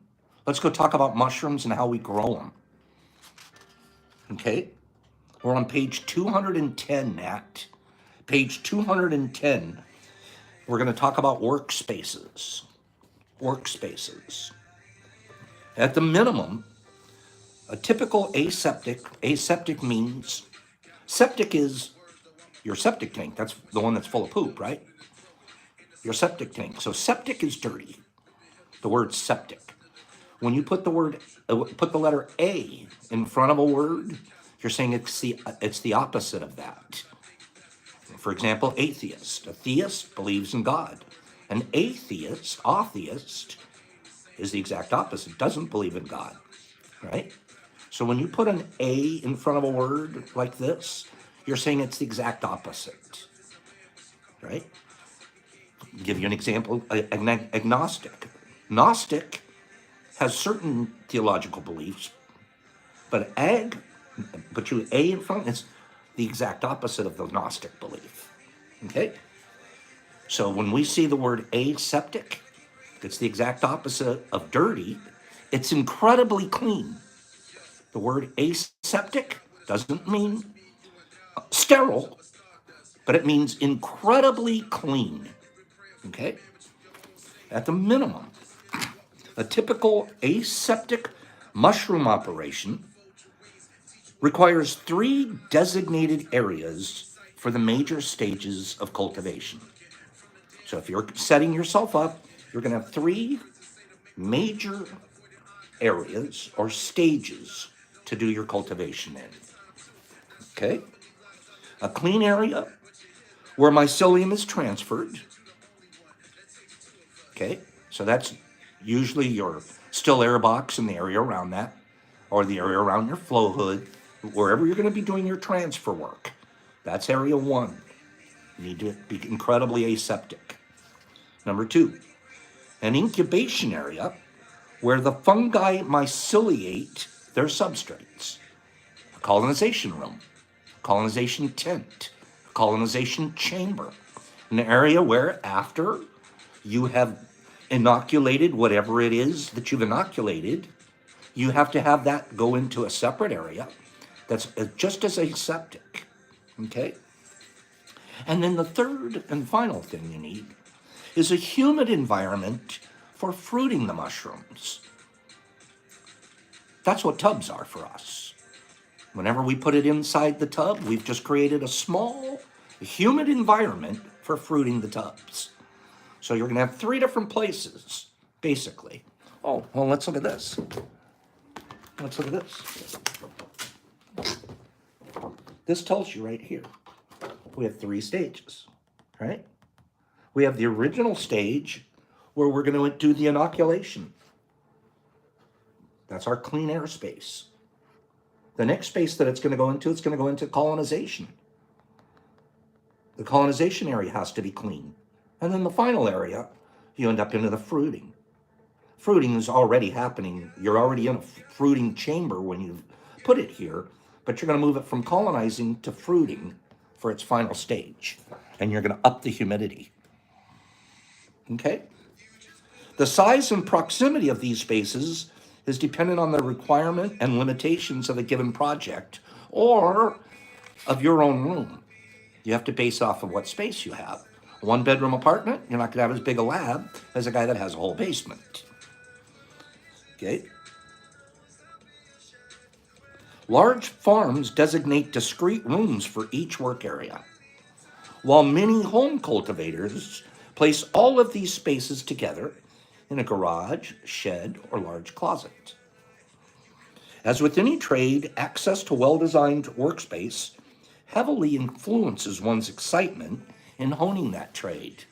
Let's go talk about mushrooms and how we grow them. Okay? We're on page 210, Nat. Page 210. We're going to talk about workspaces. Workspaces. At the minimum, a typical aseptic means, septic is your septic tank. That's the one that's full of poop, right? Your septic tank. So septic is dirty. The word septic. When you put the letter A in front of a word, you're saying it's the opposite of that. For example, atheist. A theist believes in God. An atheist is the exact opposite, doesn't believe in God, right? So when you put an A in front of a word like this, you're saying it's the exact opposite, right? I'll give you an example, agnostic. Gnostic has certain theological beliefs, but you A in front, it's the exact opposite of the Gnostic belief, okay? So when we see the word aseptic, it's the exact opposite of dirty. It's incredibly clean. The word aseptic doesn't mean sterile, but it means incredibly clean, okay? At the minimum, a typical aseptic mushroom operation requires 3 designated areas for the major stages of cultivation. So if you're setting yourself up, you're going to have 3 major areas or stages to do your cultivation in. Okay? A clean area where mycelium is transferred. Okay? So that's usually your still air box and the area around that, or the area around your flow hood, wherever you're going to be doing your transfer work. That's area 1. You need to be incredibly aseptic. Number 2, an incubation area where the fungi myceliate their substrates. A colonization room, colonization tent, colonization chamber. An area where after you have inoculated whatever it is that you've inoculated, you have to have that go into a separate area that's just as aseptic, okay? And then the third and final thing you need is a humid environment for fruiting the mushrooms. That's what tubs are for us. Whenever we put it inside the tub, we've just created a small, humid environment for fruiting the tubs. So you're going to have 3 different places, basically. Oh, well, let's look at this. Let's look at this. This tells you right here. We have 3 stages, right? We have the original stage where we're going to do the inoculation. That's our clean air space. The next space that it's going to go into colonization. The colonization area has to be clean. And then the final area, you end up into the fruiting. Fruiting is already happening. You're already in a fruiting chamber when you put it here, but you're going to move it from colonizing to fruiting for its final stage. And you're going to up the humidity. Okay? The size and proximity of these spaces is dependent on the requirement and limitations of a given project or of your own room. You have to base off of what space you have. A one-bedroom apartment, you're not going to have as big a lab as a guy that has a whole basement. Okay? Large farms designate discrete rooms for each work area, while many home cultivators place all of these spaces together in a garage, shed, or large closet. As with any trade, access to well-designed workspace heavily influences one's excitement in honing that trade.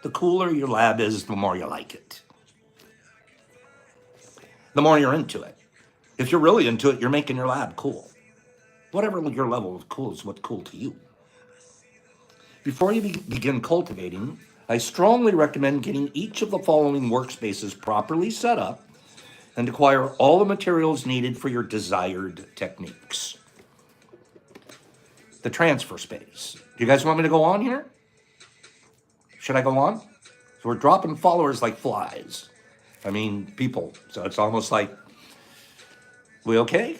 The cooler your lab is, the more you like it. The more you're into it. If you're really into it, you're making your lab cool. Whatever your level of cool is, what's cool to you. Before you begin cultivating, I strongly recommend getting each of the following workspaces properly set up and acquire all the materials needed for your desired techniques. The transfer space. Do you guys want me to go on here? Should I go on? So we're dropping followers like flies. I mean, people. So it's almost like, we okay?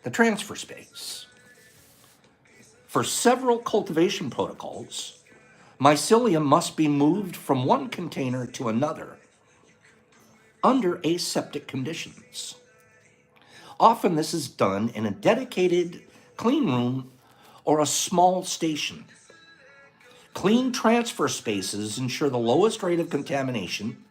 The transfer space. For several cultivation protocols, mycelium must be moved from one container to another under aseptic conditions. Often this is done in a dedicated clean room or a small station. Clean transfer spaces ensure the lowest rate of contamination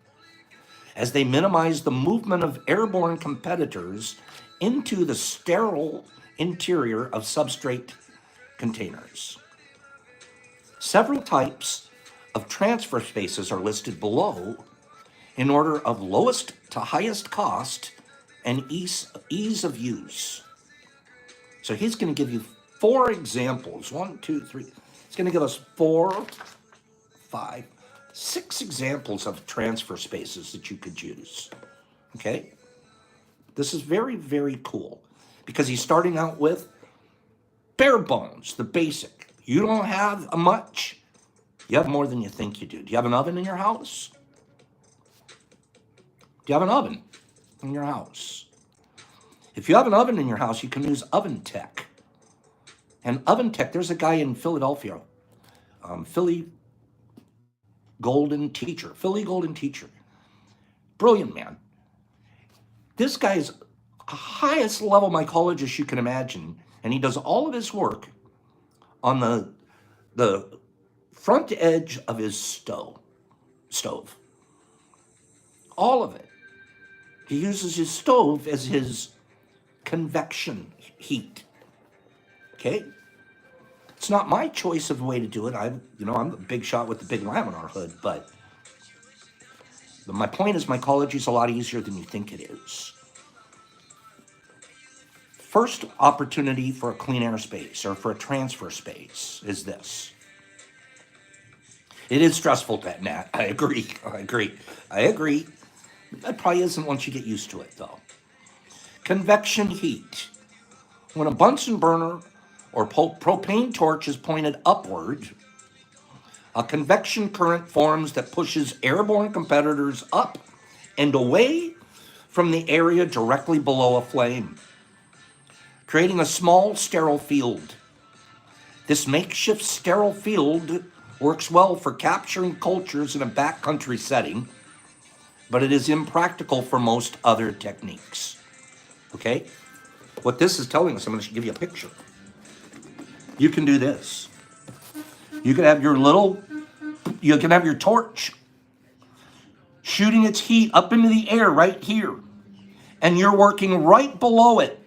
as they minimize the movement of airborne competitors into the sterile interior of substrate containers. Several types of transfer spaces are listed below in order of lowest to highest cost and ease of use. So he's going to give you 4 examples. 1, 2, 3. He's going to give us 4, 5, 6 examples of transfer spaces that you could use. Okay? This is very, very cool because he's starting out with bare bones, the basic. You don't have much. You have more than you think you do. Do you have an oven in your house? Do you have an oven in your house? If you have an oven in your house, you can use Oven Tech. And Oven Tech, there's a guy in Philadelphia, Philly Golden Teacher. Brilliant man. This guy is the highest level mycologist you can imagine, and he does all of his work on the front edge of his stove. All of it. He uses his stove as his convection heat. Okay? It's not my choice of way to do it. I'm the big shot with the big laminar hood, but my point is mycology is a lot easier than you think it is. First opportunity for a clean air space or for a transfer space is this. It is stressful, Nat. I agree. That probably isn't once you get used to it, though. Convection heat. When a Bunsen burner or propane torch is pointed upward, a convection current forms that pushes airborne competitors up and away from the area directly below a flame, creating a small sterile field. This makeshift sterile field works well for capturing cultures in a backcountry setting, but it is impractical for most other techniques. Okay? What this is telling us, I'm going to give you a picture. You can do this. You can have your torch shooting its heat up into the air right here, and you're working right below it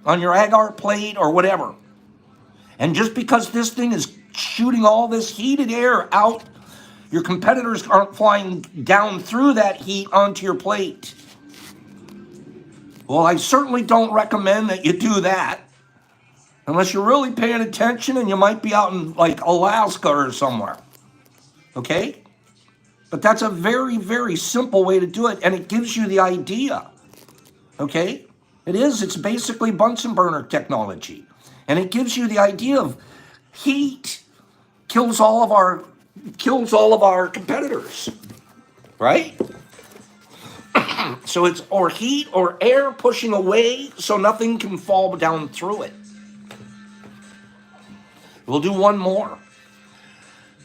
on your agar plate or whatever. And just because this thing is shooting all this heated air out, your competitors aren't flying down through that heat onto your plate. Well, I certainly don't recommend that you do that. Unless you're really paying attention and you might be out in like Alaska or somewhere. Okay? But that's a very, very simple way to do it, and it gives you the idea. Okay? It is. It's basically Bunsen burner technology. And it gives you the idea of heat kills all of our competitors. Right? So it's or heat or air pushing away so nothing can fall down through it. We'll do one more.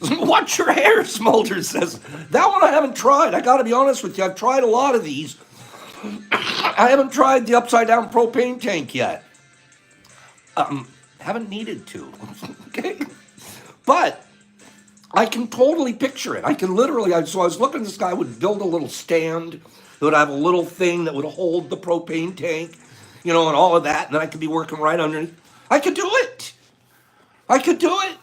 Watch your hair, Smolder says. That one I haven't tried. I got to be honest with you. I've tried a lot of these. I haven't tried the upside down propane tank yet. Haven't needed to. Okay? But I can totally picture it. I can literally, so I was looking, this guy would build a little stand that would have a little thing that would hold the propane tank, and all of that. And then I could be working right underneath. I could do it. I could do it.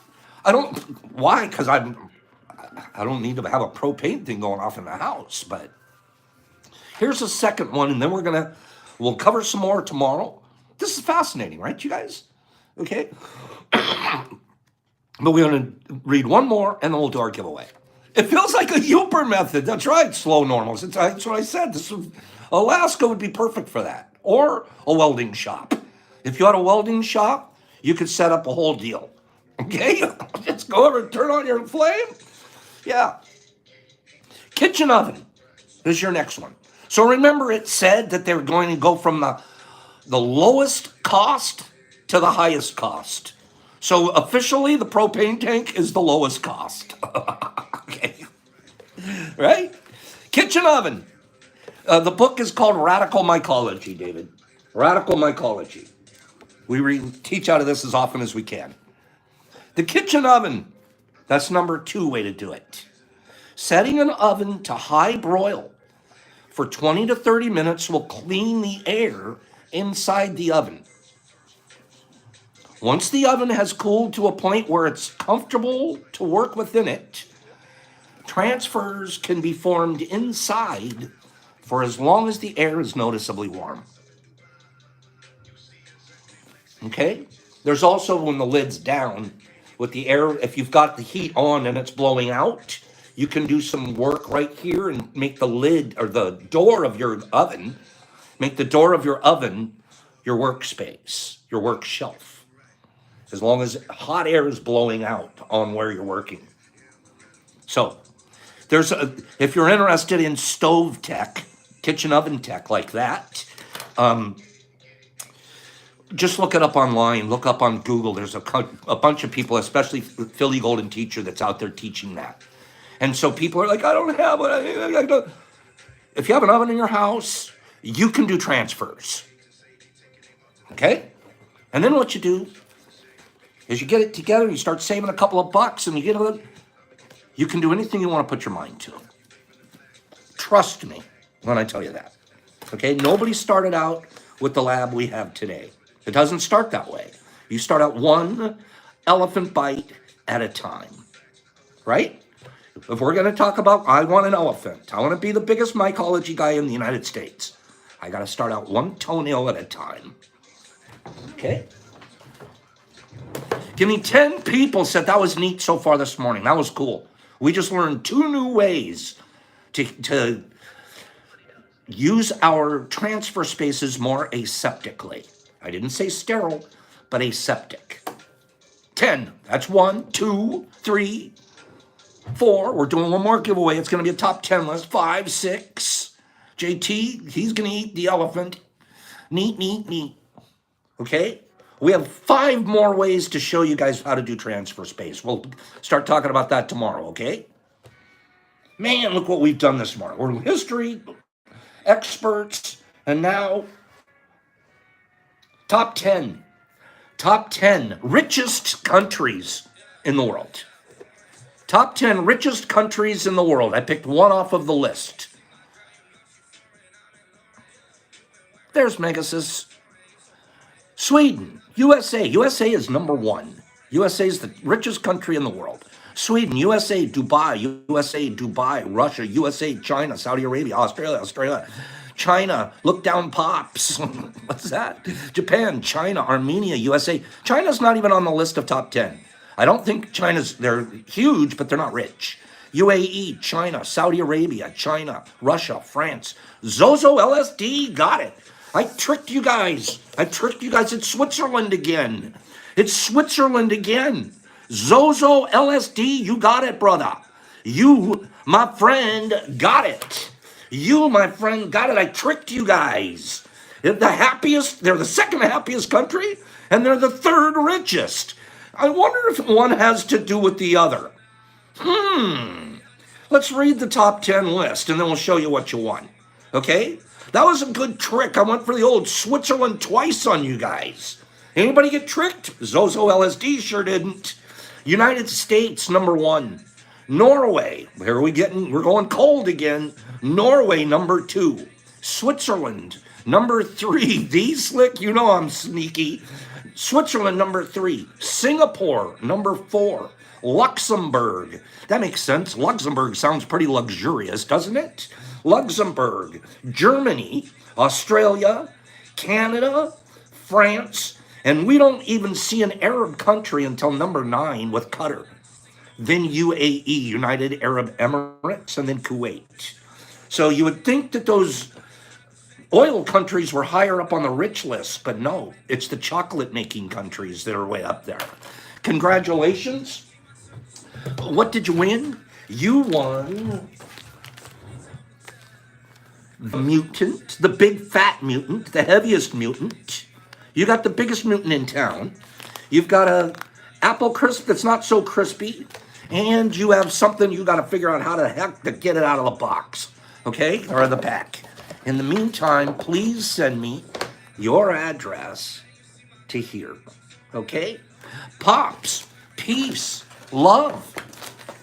I don't, why? Because I don't need to have a propane thing going off in the house. But here's a second one, and then we'll cover some more tomorrow. This is fascinating, right, you guys? Okay? But we're going to read one more, and then we'll do our giveaway. It feels like a Uper method. That's right, slow normals. That's what I said. Alaska would be perfect for that. Or a welding shop. If you had a welding shop, you could set up a whole deal. Okay? Just go over and turn on your flame. Yeah. Kitchen oven is your next one. So remember, it said that they're going to go from the lowest cost to the highest cost. So officially, the propane tank is the lowest cost. Okay. Right? Kitchen oven. The book is called Radical Mycology, David. Radical Mycology. We teach out of this as often as we can. The kitchen oven. That's number 2 way to do it. Setting an oven to high broil for 20 to 30 minutes will clean the air inside the oven. Once the oven has cooled to a point where it's comfortable to work within it, transfers can be formed inside for as long as the air is noticeably warm. Okay? There's also, when the lid's down, with the air, if you've got the heat on and it's blowing out, you can do some work right here and make the lid or the door of your oven, your workspace, your work shelf, as long as hot air is blowing out on where you're working. So if you're interested in stove tech, kitchen oven tech like that, just look it up online. Look up on Google. There's a bunch of people, especially Philly Golden Teacher, that's out there teaching that. And so people are like, I don't have it. If you have an oven in your house, you can do transfers. Okay? And then what you do is you get it together, you start saving a couple of bucks, and you can do anything you want to put your mind to. Trust me when I tell you that. Okay? Nobody started out with the lab we have today. It doesn't start that way. You start out one elephant bite at a time. Right? If we're going to talk about, I want an elephant. I want to be the biggest mycology guy in the United States. I got to start out one toenail at a time. Okay? Give me 10 people said that was neat so far this morning. That was cool. We just learned 2 new ways to use our transfer spaces more aseptically. I didn't say sterile, but aseptic. 10. That's 1, 2, 3, 4. We're doing one more giveaway. It's going to be a top 10 list. 5, 6. JT, he's going to eat the elephant. Neat. Okay? We have 5 more ways to show you guys how to do transfer space. We'll start talking about that tomorrow, okay? Man, look what we've done this morning. We're history experts, and now top 10 richest countries in the world. Top 10 richest countries in the world. I picked one off of the list. There's Megasis. Sweden, USA. USA is number 1. USA is the richest country in the world. Sweden, USA, Dubai, Russia, USA, China, Saudi Arabia, Australia, China, look down pops. What's that? Japan, China, Armenia, USA. China's not even on the list of top 10. I don't think they're huge, but they're not rich. UAE, China, Saudi Arabia, China, Russia, France. Zozo LSD, got it. I tricked you guys. It's Switzerland again. It's Switzerland again. Zozo LSD, you got it, brother. You, my friend, got it. You, my friend, got it. I tricked you guys. They're the second happiest country, and they're the third richest. I wonder if one has to do with the other. Let's read the top 10 list, and then we'll show you what you won. Okay? That was a good trick. I went for the old Switzerland twice on you guys. Anybody get tricked? Zozo LSD sure didn't. United States, number 1. Norway, we're going cold again. Norway, number 2. Switzerland, number 3. These slick, you know I'm sneaky. Switzerland, number 3. Singapore, number 4. Luxembourg. That makes sense. Luxembourg sounds pretty luxurious, doesn't it? Luxembourg. Germany, Australia, Canada, France, and we don't even see an Arab country until number 9 with Qatar. Then UAE, United Arab Emirates, and then Kuwait. So you would think that those oil countries were higher up on the rich list, but no, it's the chocolate-making countries that are way up there. Congratulations. What did you win? You won the mutant, the big fat mutant, the heaviest mutant. You got the biggest mutant in town. You've got a apple crisp that's not so crispy. And you have something you got to figure out how the heck to get it out of the box. Okay? Or the pack. In the meantime, please send me your address to here. Okay? Pops, peace, love,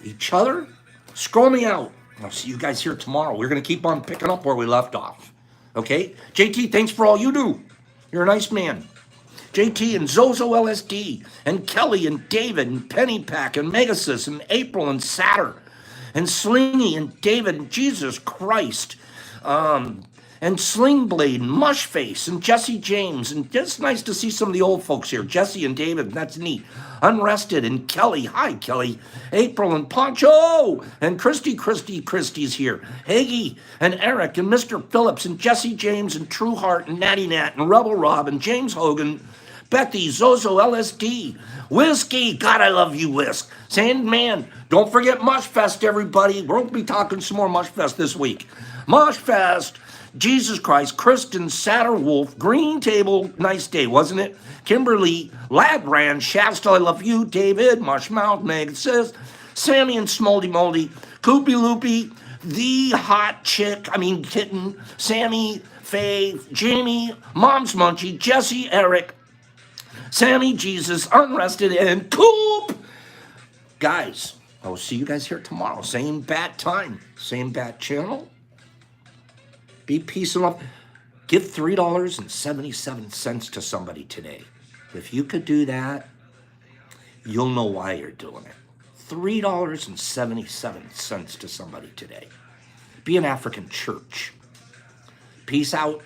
each other. Scroll me out. I'll see you guys here tomorrow. We're going to keep on picking up where we left off. Okay? JT, thanks for all you do. You're a nice man. JT and Zozo LSD and Kelly and David and Pennypack and Megasis and April and Satter and Slingy and David and Jesus Christ and Slingblade and Mushface and Jesse James, and just nice to see some of the old folks here. Jesse and David, that's neat. Unrested and Kelly, hi Kelly. April and Poncho and Christy's here. Hagee and Eric and Mr. Phillips and Jesse James and True Heart and Natty Nat and Rebel Rob and James Hogan. Bethy, Zozo, LSD, Whiskey, God, I love you, Whisk. Sandman, don't forget Mushfest, everybody. We'll be talking some more Mushfest this week. Mushfest, Jesus Christ, Kristen, Satterwolf, Green Table, nice day, wasn't it? Kimberly, Ladbrand, Shasta, I love you, David, Mushmouth, Meg says, Sammy and Smoldy Moldy, Koopy Loopy, the hot kitten, Sammy, Faye, Jamie, Mom's Munchie, Jesse, Eric, Sammy, Jesus, Unrested, and Coop. Guys, I will see you guys here tomorrow. Same bat time, same bat channel. Be peace and love. Give $3.77 to somebody today. If you could do that, you'll know why you're doing it. $3.77 to somebody today. Be an African church. Peace out.